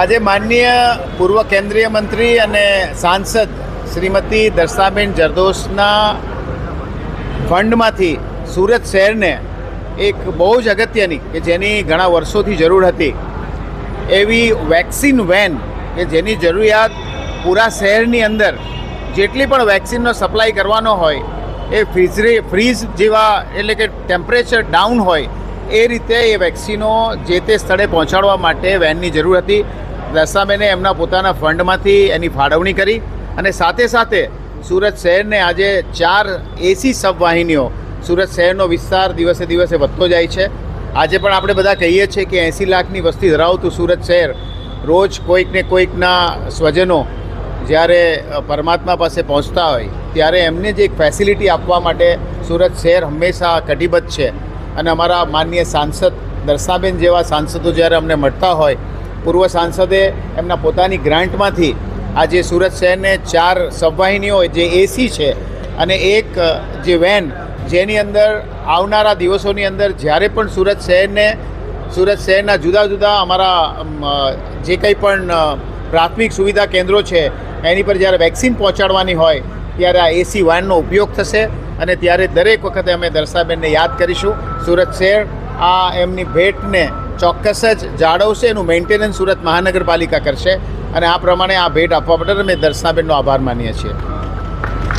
આજે માનનીય પૂર્વ કેન્દ્રીય મંત્રી અને સાંસદ શ્રીમતી દર્શાબેન જરદોશના ફંડમાંથી સુરત શહેરને એક બહુ જ અગત્યની કે જેની ઘણા વર્ષોથી જરૂર હતી એવી વેક્સિન વેન કે જેની જરૂરિયાત પૂરા શહેરની અંદર જેટલી પણ વેક્સિનનો સપ્લાય કરવાનો હોય એ ફ્રીઝ જેવા એટલે કે ટેમ્પરેચર ડાઉન હોય એ રીતે એ વેક્સિનો જે તે સ્થળે પહોંચાડવા માટે વેનની જરૂર હતી. દર્શાબેને એમના પોતાના ફંડમાંથી એની ફાળવણી કરી અને સાથે સાથે સુરત શહેરને આજે 4 એસી સબવાહિનીઓ સુરત શહેરનો વિસ્તાર દિવસે દિવસે વધતો જાય છે. આજે પણ આપણે બધા કહીએ છીએ કે 80 લાખની વસ્તી ધરાવતું સુરત શહેર રોજ કોઈક ને કોઈકના સ્વજનો જ્યારે પરમાત્મા પાસે પહોંચતા હોય ત્યારે એમને જે એક ફેસિલિટી આપવા માટે સુરત શહેર હંમેશા કટિબદ્ધ છે. અને અમારા માનનીય સાંસદ દર્શાબેન જેવા સાંસદો જ્યારે અમને મળતા હોય, પૂર્વ સાંસદે એમના પોતાની ગ્રાન્ટમાંથી આજે સુરત શહેરને 4 સબવાહિનીઓ જે એસી છે અને એક જે વેન જેની અંદર આવનારા દિવસોની અંદર જ્યારે પણ સુરત શહેરના જુદા જુદા અમારા જે કંઈ પણ પ્રાથમિક સુવિધા કેન્દ્રો છે એની પર જ્યારે વેક્સિન પહોંચાડવાની હોય ત્યારે આ એસી વાનનો ઉપયોગ થશે અને ત્યારે દરેક વખતે અમે દર્શાબેનને યાદ કરીશું. સુરત શહેર આ એમની ભેટને ચોક્કસ જ જાળવશે, એનું મેન્ટેનન્સ સુરત મહાનગરપાલિકા કરશે અને આ પ્રમાણે આ ભેટ આપવા માટે અમે દર્શાબેનનો આભાર માનીએ છીએ.